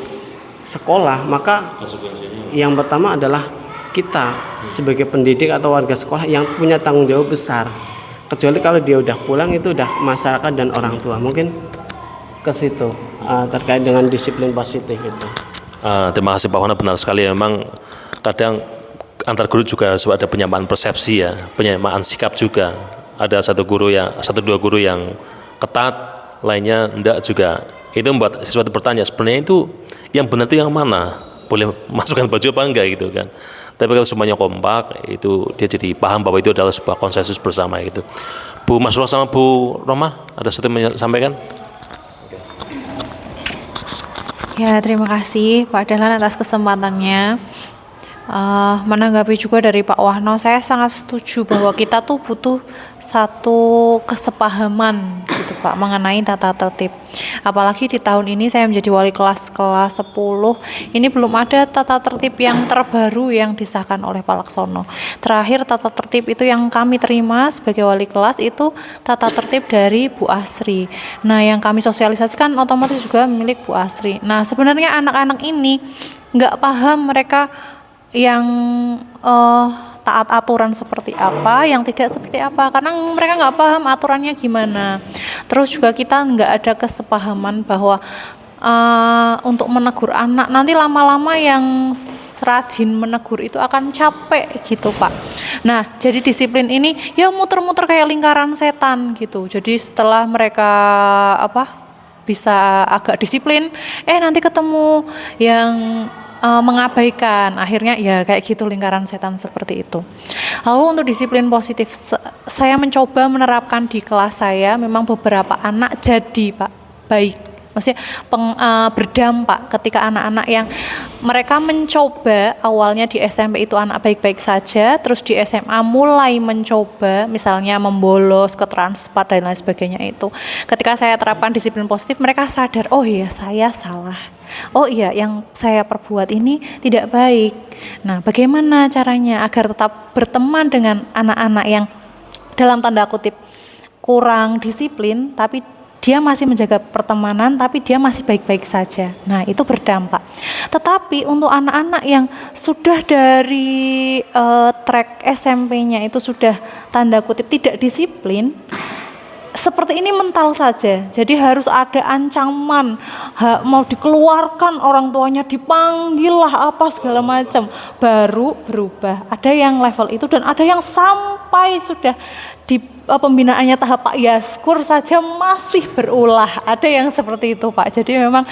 [SPEAKER 6] sekolah, maka yang pertama adalah kita sebagai pendidik atau warga sekolah yang punya tanggung jawab besar. Kecuali kalau dia udah pulang, itu udah masyarakat dan orang tua. Mungkin ke situ terkait dengan disiplin positif itu.
[SPEAKER 1] Terima kasih Pak Wana, benar sekali. Memang kadang antar guru juga harus ada penyamaan persepsi ya, penyamaan sikap juga. Ada satu dua guru yang ketat, lainnya enggak juga. Itu membuat siswa itu bertanya, sebenarnya itu yang benar itu yang mana? Boleh masukkan baju apa enggak gitu kan. Tapi kalau semuanya kompak, itu dia jadi paham bahwa itu adalah sebuah konsensus bersama gitu. Bu Masrul sama Bu Roma, ada sesuatu yang sampaikan?
[SPEAKER 7] Ya, terima kasih Pak Dahlan atas kesempatannya. Menanggapi juga dari Pak Wahno, saya sangat setuju bahwa kita tuh butuh satu kesepahaman gitu Pak mengenai tata tertib. Apalagi di tahun ini saya menjadi wali kelas 10, ini belum ada tata tertib yang terbaru yang disahkan oleh Pak Laksono. Terakhir tata tertib itu yang kami terima sebagai wali kelas itu tata tertib dari Bu Asri. Nah, yang kami sosialisasikan otomatis juga milik Bu Asri. Nah, sebenarnya anak-anak ini nggak paham mereka yang taat aturan seperti apa, yang tidak seperti apa, karena mereka nggak paham aturannya gimana. Terus juga kita nggak ada kesepahaman bahwa untuk menegur anak nanti lama-lama yang rajin menegur itu akan capek gitu Pak. Nah, jadi disiplin ini ya muter-muter kayak lingkaran setan gitu. Jadi setelah mereka bisa agak disiplin, nanti ketemu yang mengabaikan, akhirnya ya kayak gitu lingkaran setan seperti itu. Lalu untuk disiplin positif, saya mencoba menerapkan di kelas saya, memang beberapa anak jadi Pak baik, maksudnya berdampak ketika anak-anak yang mereka mencoba awalnya di SMP itu anak baik-baik saja, terus di SMA mulai mencoba misalnya membolos ke Transmart dan lain sebagainya itu. Ketika saya terapkan disiplin positif, mereka sadar, oh iya saya salah. Oh iya, yang saya perbuat ini tidak baik. Nah, bagaimana caranya agar tetap berteman dengan anak-anak yang dalam tanda kutip kurang disiplin, tapi dia masih menjaga pertemanan, tapi dia masih baik-baik saja. Nah, itu berdampak. Tetapi untuk anak-anak yang sudah dari track SMP-nya itu sudah tanda kutip tidak disiplin, seperti ini mental saja, jadi harus ada ancaman, mau dikeluarkan orang tuanya, dipanggil lah apa segala macam, baru berubah. Ada yang level itu dan ada yang sampai sudah di pembinaannya tahap Pak Yaskur saja masih berulah. Ada yang seperti itu Pak. Jadi memang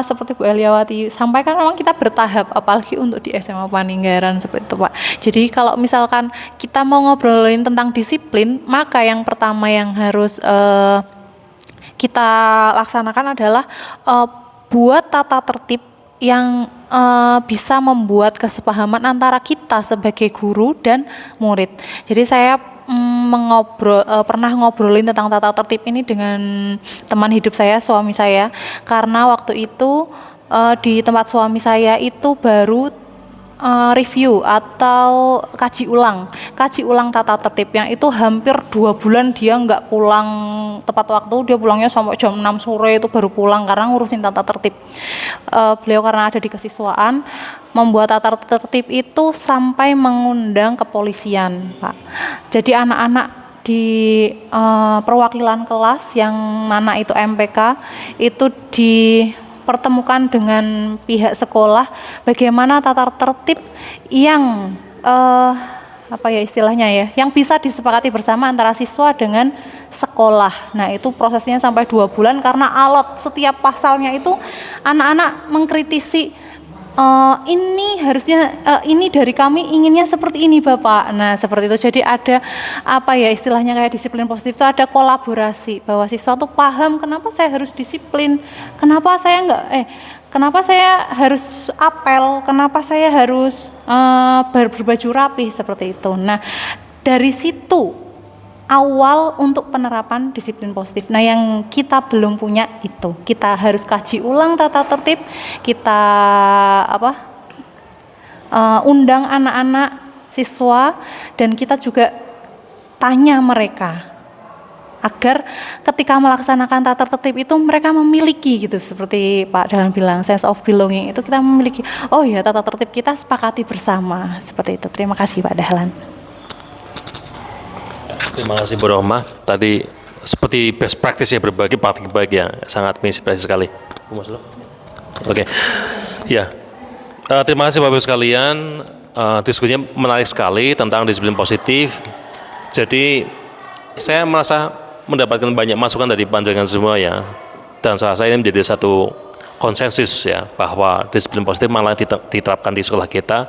[SPEAKER 7] seperti Bu Eliawati sampaikan, memang kita bertahap, apalagi untuk di SMA Paninggaran seperti itu Pak. Jadi kalau misalkan kita mau ngobrolin tentang disiplin, maka yang pertama yang harus kita laksanakan adalah buat tata tertib yang bisa membuat kesepahaman antara kita sebagai guru dan murid. Jadi saya pernah ngobrolin tentang tata tertib ini dengan teman hidup saya, suami saya, karena waktu itu di tempat suami saya itu baru review atau kaji ulang tata tertib yang itu hampir 2 bulan dia nggak pulang tepat waktu, dia pulangnya sampai jam 6 sore itu baru pulang karena ngurusin tata tertib. Beliau karena ada di kesiswaan membuat tata tertib itu sampai mengundang kepolisian Pak. Jadi anak-anak di perwakilan kelas yang mana itu MPK itu dipertemukan dengan pihak sekolah bagaimana tata tertib yang istilahnya ya, yang bisa disepakati bersama antara siswa dengan sekolah. Nah, itu prosesnya sampai 2 bulan karena alot setiap pasalnya itu anak-anak mengkritisi ini harusnya ini dari kami inginnya seperti ini Bapak. Nah seperti itu, jadi ada apa ya istilahnya kayak disiplin positif itu ada kolaborasi bahwa siswa tuh paham kenapa saya harus disiplin, kenapa saya kenapa saya harus apel, kenapa saya harus berbaju rapi seperti itu. Nah dari situ awal untuk penerapan disiplin positif. Nah, yang kita belum punya itu, kita harus kaji ulang tata tertib, kita undang anak-anak siswa dan kita juga tanya mereka agar ketika melaksanakan tata tertib itu mereka memiliki gitu, seperti Pak Dahlan bilang sense of belonging itu kita memiliki. Oh ya, tata tertib kita sepakati bersama seperti itu. Terima kasih Pak Dahlan.
[SPEAKER 1] Terima kasih Bu Rohmah. Tadi seperti best practice ya, berbagi praktik baik ya, sangat menginspirasi sekali. Bu Mas Lo? Oke. Ya. Terima kasih Bapak Ibu sekalian. Diskusinya menarik sekali tentang disiplin positif. Jadi saya merasa mendapatkan banyak masukan dari panjenengan semua ya. Dan saya rasa ini menjadi satu konsensus ya, bahwa disiplin positif malah diterapkan di sekolah kita.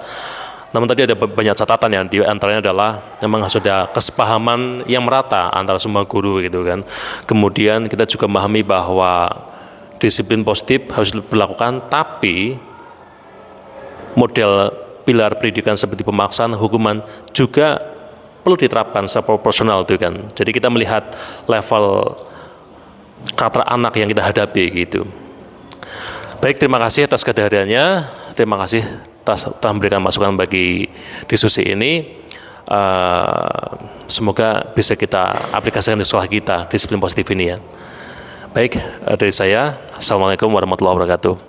[SPEAKER 1] Namun tadi ada banyak catatan yang di antaranya adalah memang sudah kesepahaman yang merata antara semua guru gitu kan. Kemudian kita juga memahami bahwa disiplin positif harus dilakukan, tapi model pilar pendidikan seperti pemaksaan, hukuman juga perlu diterapkan secara proporsional itu kan. Jadi kita melihat level karakter anak yang kita hadapi gitu. Baik, terima kasih atas kehadirannya. Terima kasih telah memberikan masukan bagi diskusi ini. Semoga bisa kita aplikasikan di sekolah kita disiplin positif ini ya. Baik, dari saya, Assalamualaikum warahmatullahi wabarakatuh.